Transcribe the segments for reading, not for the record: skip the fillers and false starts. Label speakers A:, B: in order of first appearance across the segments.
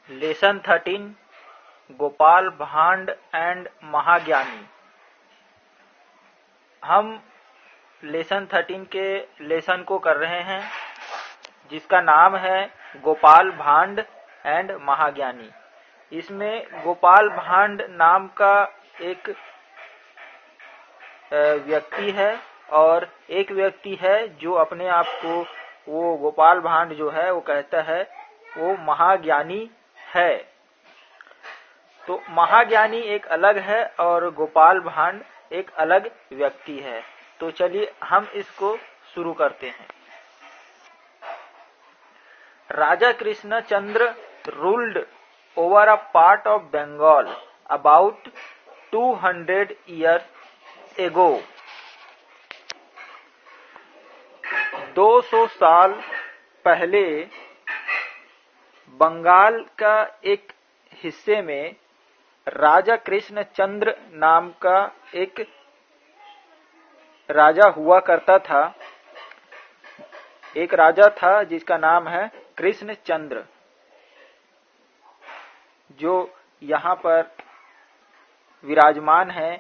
A: Lesson 13 Gopal भांड and महाज्ञानी। हम lesson 13 के लेसन को कर रहे हैं जिसका नाम है गोपाल भांड एंड महाज्ञानी। इसमें गोपाल भांड नाम का एक व्यक्ति है और एक व्यक्ति है जो अपने आप को वो गोपाल भांड जो है वो कहता है वो महाज्ञानी है। तो महाज्ञानी एक अलग है और गोपाल भांड एक अलग व्यक्ति है। तो चलिए हम इसको शुरू करते हैं। Raja Krishna Chandra ruled over a part of Bengal about 200 years ago। 200 साल पहले बंगाल का एक हिस्से में राजा कृष्ण चंद्र नाम का एक राजा हुआ करता था। एक राजा था जिसका नाम है कृष्ण चंद्र, जो यहाँ पर विराजमान है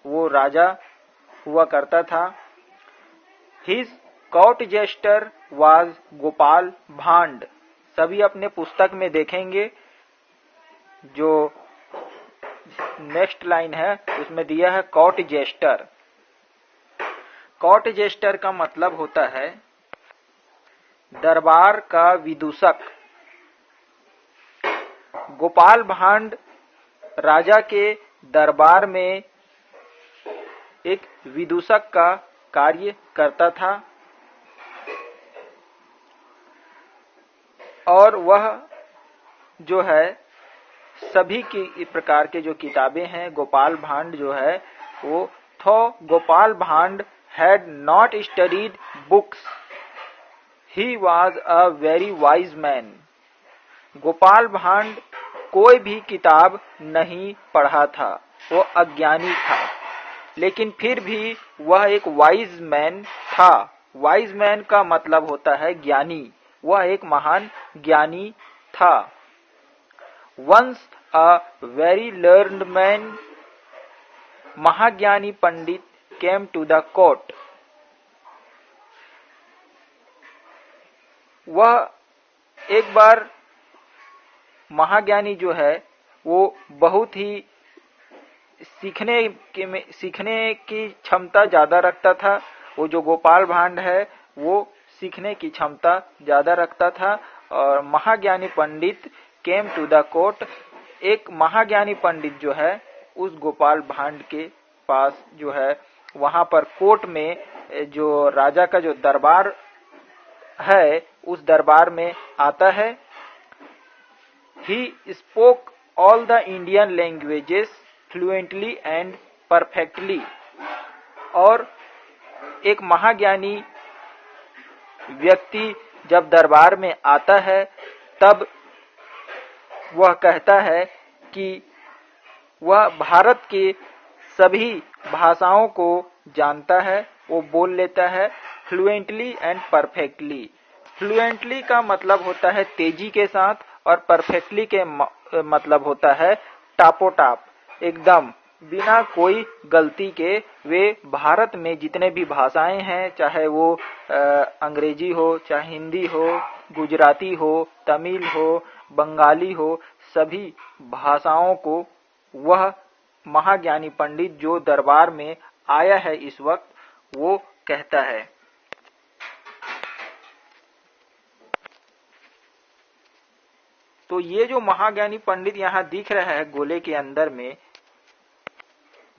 A: वो राजा हुआ करता था। His court jester was Gopal Bhand. सभी अपने पुस्तक में देखेंगे, जो नेक्स्ट लाइन है उसमें दिया है कोर्ट जेस्टर। कोर्ट जेस्टर का मतलब होता है दरबार का विदूषक। गोपाल भांड राजा के दरबार में एक विदूषक का कार्य करता था और वह जो है सभी की प्रकार के जो किताबें हैं गोपाल भांड जो है वो थो गोपाल भांड had not studied books, he was a very wise man. Gopal भांड कोई भी किताब नहीं पढ़ा था, वो अज्ञानी था, लेकिन फिर भी वह एक वाइज मैन था। वाइज मैन का मतलब होता है ज्ञानी, वह एक महान ज्ञानी था। Once a very learned man, Mahagyani pandit came to the court. वह एक बार महाज्ञानी जो है वो बहुत ही सीखने की क्षमता ज्यादा रखता था। वो जो गोपाल भांड है वो सीखने की क्षमता ज्यादा रखता था। और महाज्ञानी pandit came to the court, एक महाज्ञानी पंडित जो है उस गोपाल भांड के पास जो है वहां पर कोर्ट में जो राजा का जो दरबार है उस दरबार में आता है। He spoke all the Indian languages fluently and perfectly। और एक महाज्ञानी व्यक्ति जब दरबार में आता है तब वह कहता है कि वह भारत के सभी भाषाओं को जानता है, वो बोल लेता है फ्लुएंटली एंड परफेक्टली। फ्लुएंटली का मतलब होता है तेजी के साथ और परफेक्टली के मतलब होता है टापोटाप, एकदम बिना कोई गलती के। वे भारत में जितने भी भाषाएं हैं, चाहे वो अंग्रेजी हो, चाहे हिंदी हो, गुजराती हो, तमिल हो, बंगाली हो, सभी भाषाओं को वह महाज्ञानी पंडित जो दरबार में आया है इस वक्त वो कहता है। तो ये जो महाज्ञानी पंडित यहाँ दिख रहा है गोले के अंदर में,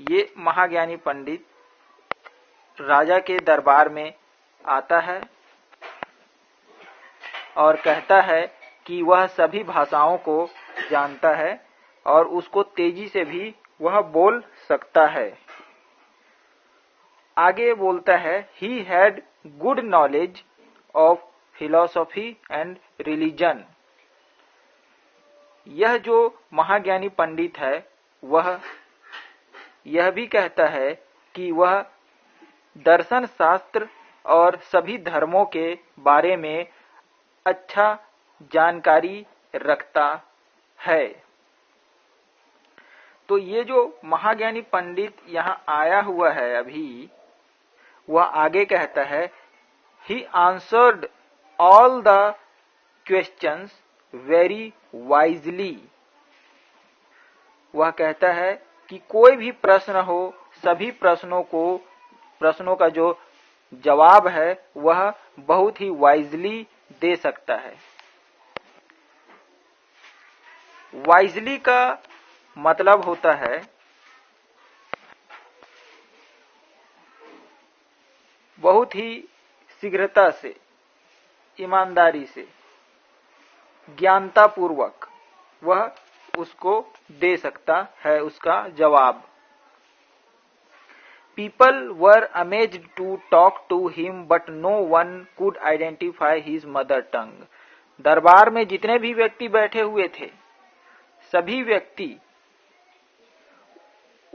A: ये महाज्ञानी पंडित राजा के दरबार में आता है और कहता है कि वह सभी भाषाओं को जानता है और उसको तेजी से भी वह बोल सकता है। आगे बोलता है he had good knowledge of philosophy and religion. यह जो महाज्ञानी पंडित है वह यह भी कहता है कि वह दर्शन शास्त्र और सभी धर्मों के बारे में अच्छा जानकारी रखता है। तो ये जो महाज्ञानी पंडित यहाँ आया हुआ है अभी, वह आगे कहता है, he answered all the questions very wisely. वह कहता है कि कोई भी प्रश्न हो, सभी प्रश्नों का जो जवाब है वह बहुत ही वाइजली दे सकता है। वाइजली का मतलब होता है बहुत ही शीघ्रता से, ईमानदारी से, ज्ञानता पूर्वक वह उसको दे सकता है उसका जवाब। People were amazed to talk to him, but no one could identify his mother tongue. दरबार में जितने भी व्यक्ति बैठे हुए थे, सभी व्यक्ति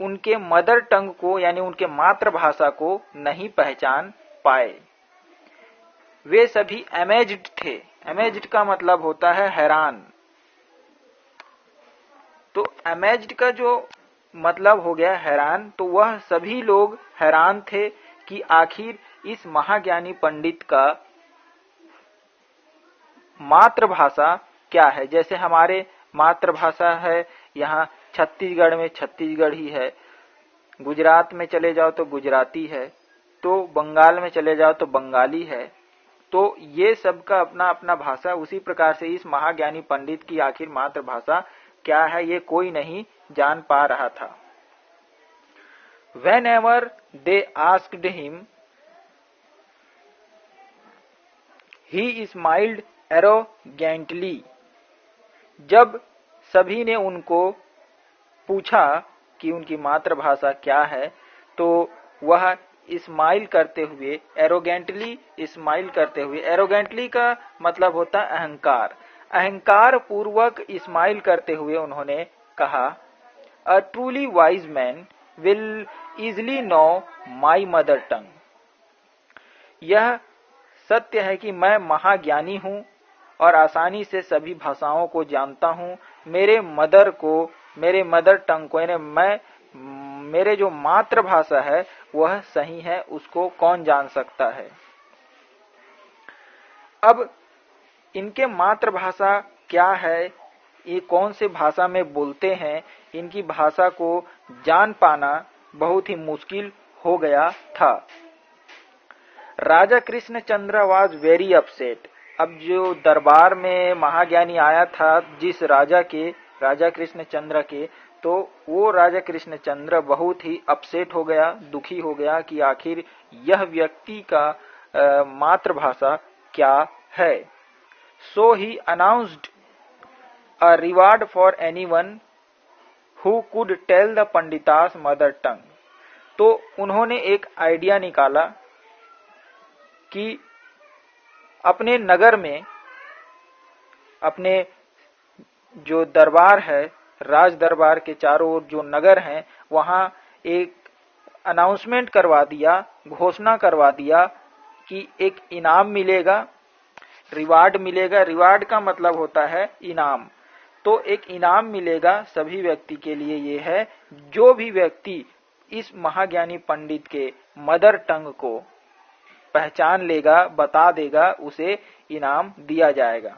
A: उनके मदर टंग को यानी उनके मातृभाषा को नहीं पहचान पाए। वे सभी अमेज्ड थे। अमेज्ड का मतलब होता है हैरान। तो अमेज्ड का जो मतलब हो गया हैरान, तो वह सभी लोग हैरान थे कि आखिर इस महाज्ञानी पंडित का मातृभाषा क्या है। जैसे हमारे मातृभाषा है यहाँ छत्तीसगढ़ में छत्तीसगढ़ी है, गुजरात में चले जाओ तो गुजराती है, तो बंगाल में चले जाओ तो बंगाली है। तो ये सबका अपना अपना भाषा। उसी प्रकार से इस महाज्ञानी पंडित की आखिर मातृभाषा क्या है ये कोई नहीं जान पा रहा था। Whenever they asked him, he smiled arrogantly. जब सभी ने उनको पूछा कि उनकी मातृभाषा क्या है, तो वह स्माइल करते हुए, एरोगेंटली स्माइल करते हुए, एरोगेंटली का मतलब होता है अहंकार, अहंकार पूर्वक स्माइल करते हुए उन्होंने कहा, a truly wise man will easily know my mother tongue. यह सत्य है कि मैं महाज्ञानी हूँ और आसानी से सभी भाषाओं को जानता हूँ। मेरे मदर टंग को यानी मेरे जो मातृभाषा है वह सही है, उसको कौन जान सकता है। अब इनके मातृभाषा क्या है, ये कौन से भाषा में बोलते हैं, इनकी भाषा को जान पाना बहुत ही मुश्किल हो गया था। राजा कृष्णचंद्र वाज वेरी अपसेट। अब जो दरबार में महाज्ञानी आया था जिस राजा कृष्णचंद्र के, तो वो राजा कृष्णचंद्र बहुत ही अपसेट हो गया, दुखी हो गया कि आखिर यह व्यक्ति का मातृभाषा क्या है। So he announced a reward for anyone who could tell the pandit's mother tongue. तो उन्होंने एक आइडिया निकाला कि अपने नगर में, अपने जो दरबार है, राज दरबार के चारों ओर जो नगर हैं, वहां एक अनाउंसमेंट करवा दिया, घोषणा करवा दिया कि एक इनाम मिलेगा, रिवार्ड मिलेगा। रिवार्ड का मतलब होता है इनाम। तो एक इनाम मिलेगा सभी व्यक्ति के लिए। ये है, जो भी व्यक्ति इस महाज्ञानी पंडित के मदर टंग को पहचान लेगा, बता देगा, उसे इनाम दिया जाएगा।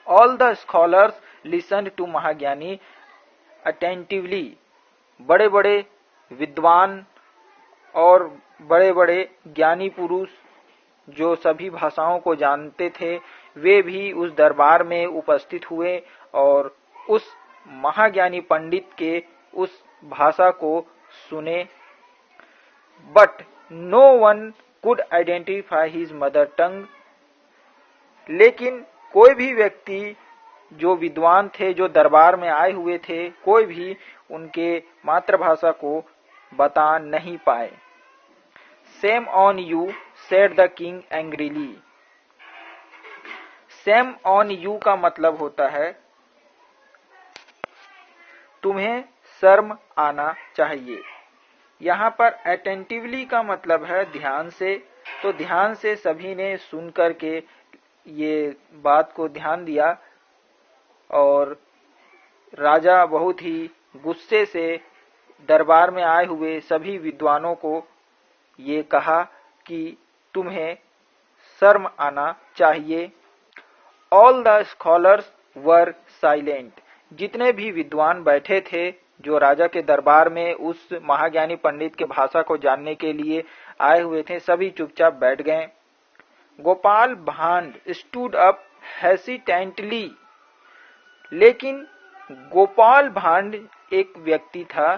A: All the scholars listen to Mahagyani attentively. बड़े बड़े विद्वान और बड़े बड़े ज्ञानी पुरुष जो सभी भाषाओं को जानते थे, वे भी उस दरबार में उपस्थित हुए और उस महाज्ञानी पंडित के उस भाषा को सुने। But no one could identify his mother tongue. लेकिन कोई भी व्यक्ति जो विद्वान थे, जो दरबार में आए हुए थे, कोई भी उनके मातृभाषा को बता नहीं पाए। Shame on you, said the king angrily. Shame on you का मतलब होता है तुम्हें शर्म आना चाहिए। यहाँ पर attentively का मतलब है ध्यान से। तो ध्यान से सभी ने सुन करके ये बात को ध्यान दिया और राजा बहुत ही गुस्से से दरबार में आए हुए सभी विद्वानों को ये कहा कि तुम्हें शर्म आना चाहिए। All the scholars were silent. जितने भी विद्वान बैठे थे जो राजा के दरबार में उस महाज्ञानी पंडित के भाषा को जानने के लिए आए हुए थे, सभी चुपचाप बैठ गए। गोपाल भांड स्टूड अप हेसिटेंटली। लेकिन गोपाल भांड एक व्यक्ति था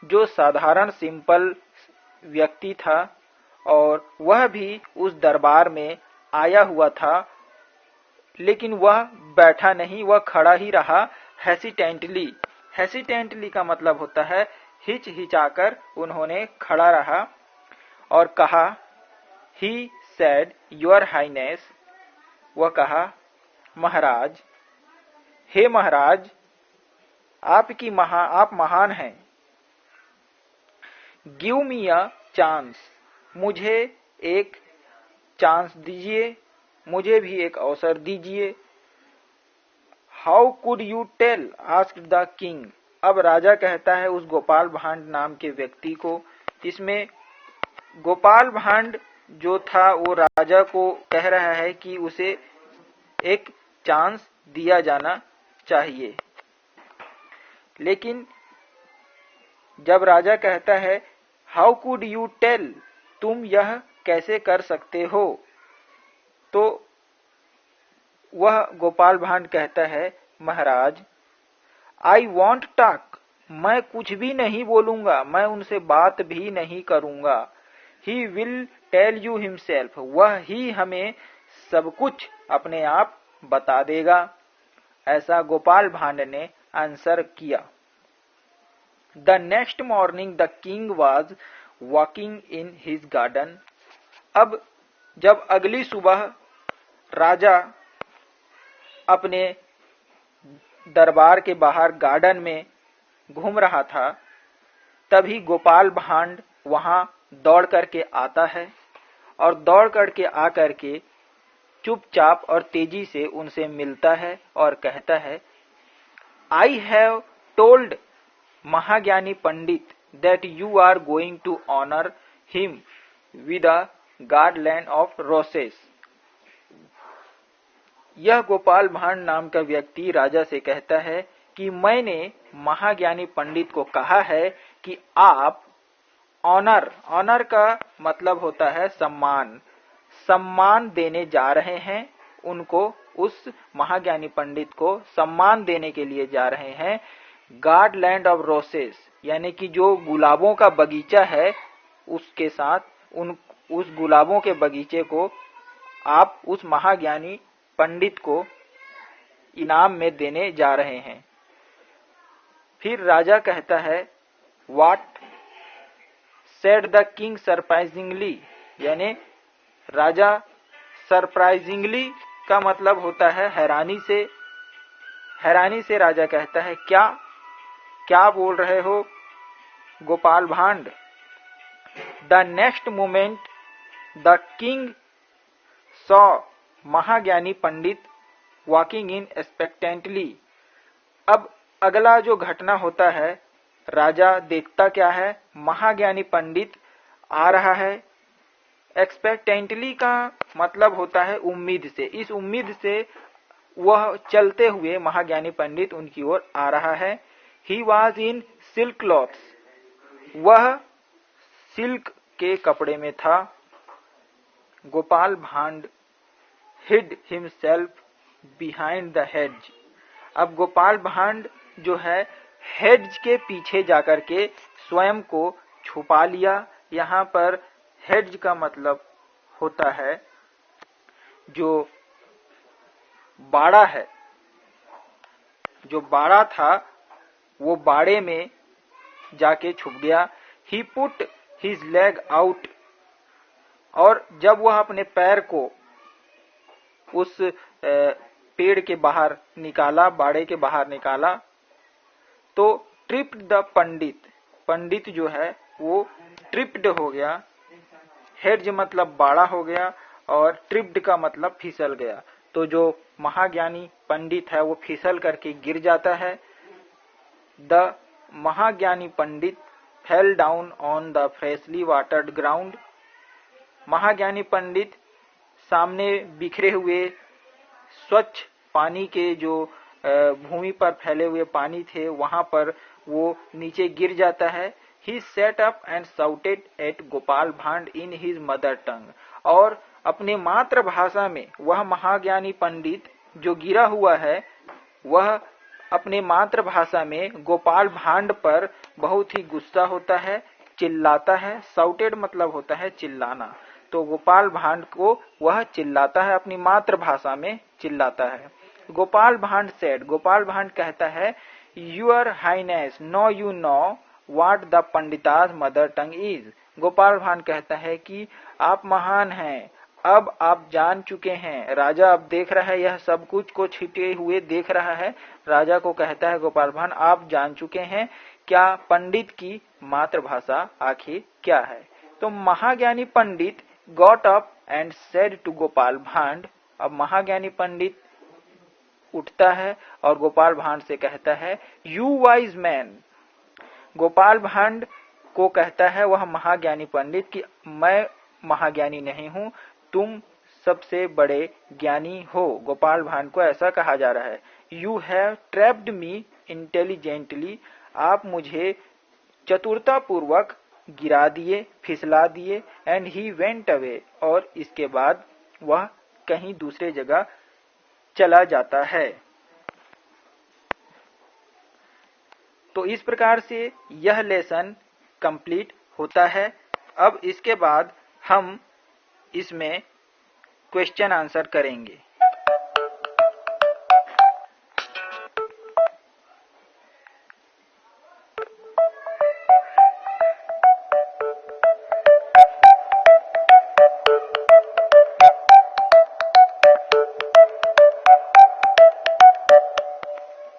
A: जो साधारण सिंपल व्यक्ति था और वह भी उस दरबार में आया हुआ था, लेकिन वह बैठा नहीं, वह खड़ा ही रहा। हेसिटेंटली, हेसिटेंटली का मतलब होता है हिचहिचाकर उन्होंने खड़ा रहा और कहा, ही सेड योर हाइनेस। वह कहा, महाराज, हे महाराज, आप महान हैं। Give me a chance. मुझे एक चांस दीजिए, मुझे भी एक अवसर दीजिए। How could you tell, asked the king. अब राजा कहता है उस गोपाल भांड नाम के व्यक्ति को। इसमें गोपाल भांड जो था वो राजा को कह रहा है कि उसे एक चांस दिया जाना चाहिए। लेकिन जब राजा कहता है हाउ कुड यू टेल, तुम यह कैसे कर सकते हो, तो वह गोपाल भांड कहता है, महाराज, आई वॉन्ट टॉक। मैं कुछ भी नहीं बोलूंगा, मैं उनसे बात भी नहीं करूंगा। He will tell you himself. वह ही हमें सब कुछ अपने आप बता देगा। ऐसा गोपाल भांड ने आंसर किया। The next morning the king was walking in his garden. अब जब अगली सुबह राजा अपने दरबार के बाहर गार्डन में घूम रहा था, तभी गोपाल भांड वहां दौड़ करके आता है और दौड़ करके आकर के चुपचाप और तेजी से उनसे मिलता है और कहता है, I have told Mahagyani pandit that you are going to honour him with a garland of roses. यह गोपाल भांड नाम का व्यक्ति राजा से कहता है कि मैंने महाज्ञानी पंडित को कहा है कि आप ऑनर, ऑनर का मतलब होता है सम्मान, सम्मान देने जा रहे हैं उनको, उस महाज्ञानी पंडित को सम्मान देने के लिए जा रहे हैं गार्डलैंड ऑफ रोसेस, यानी कि जो गुलाबों का बगीचा है उसके साथ उस गुलाबों के बगीचे को आप उस महाज्ञानी पंडित को इनाम में देने जा रहे हैं। फिर राजा कहता है, what said the king surprisingly, यानी राजा सरप्राइजिंगली का मतलब होता है हैरानी से। हैरानी से राजा कहता है, क्या बोल रहे हो Gopal Bhand. The next moment the king saw Mahagyani pandit walking in expectantly. अब अगला जो घटना होता है, राजा देखता क्या है, महाज्ञानी पंडित आ रहा है। एक्सपेक्टेंटली का मतलब होता है उम्मीद से। इस उम्मीद से वह चलते हुए महाज्ञानी पंडित उनकी ओर आ रहा है। He was in silk clothes. वह सिल्क के कपड़े में था। गोपाल भांड हिड हिमसेल्फ बिहाइंड द हेड्ज। अब गोपाल भांड जो है हेड्ज के पीछे जाकर के स्वयं को छुपा लिया। यहाँ पर हेड्ज का मतलब होता है जो बाड़ा है। जो बाड़ा था वो बाड़े में जाके छुप गया। ही पुट हिज लेग आउट। और जब वह अपने पैर को उस पेड़ के बाहर निकाला, बाड़े के बाहर निकाला, तो ट्रिप्ड द पंडित। पंडित जो है वो ट्रिप्ड हो गया। हेड्ज मतलब बाड़ा हो गया और ट्रिप्ड का मतलब फिसल गया। तो जो महाज्ञानी पंडित है वो फिसल करके गिर जाता है। The Mahagyani pandit fell down on the freshly watered ground. Mahagyani pandit सामने बिखरे हुए स्वच्छ पानी के जो भूमि पर फैले हुए पानी थे वहां पर वो नीचे गिर जाता है। He sat up and shouted at Gopal भांड in his mother tongue। और अपने मातृभाषा में वह महाज्ञानी पंडित जो गिरा हुआ है वह अपने मातृभाषा में गोपाल भांड पर बहुत ही गुस्सा होता है, चिल्लाता है। साउटेड मतलब होता है चिल्लाना, तो गोपाल भांड को वह चिल्लाता है, अपनी मातृभाषा में चिल्लाता है। गोपाल भांड सेड, गोपाल भांड कहता है, your highness no you know what the pandit's mother tongue is. Gopal Bhand कहता है कि आप महान हैं, अब आप जान चुके हैं। राजा अब देख रहा है, यह सब कुछ को छिपे हुए देख रहा है। राजा को कहता है गोपाल भांड, आप जान चुके हैं क्या पंडित की मातृभाषा आखिर क्या है। तो Mahagyani pandit got up and said to Gopal Bhand. अब महाज्ञानी पंडित उठता है और गोपाल भांड से कहता है, यू वाइज मैन। गोपाल भांड को कहता है वह महाज्ञानी पंडित कि मैं महाज्ञानी नहीं हूं, तुम सबसे बड़े ज्ञानी हो। गोपाल भांड को ऐसा कहा जा रहा है। You have trapped me intelligently, आप मुझे चतुरतापूर्वक गिरा दिए, फिसला दिए। एंड ही वेंट अवे, और इसके बाद वह कहीं दूसरे जगह चला जाता है। तो इस प्रकार से यह लेसन कंप्लीट होता है। अब इसके बाद हम इसमें क्वेश्चन आंसर करेंगे।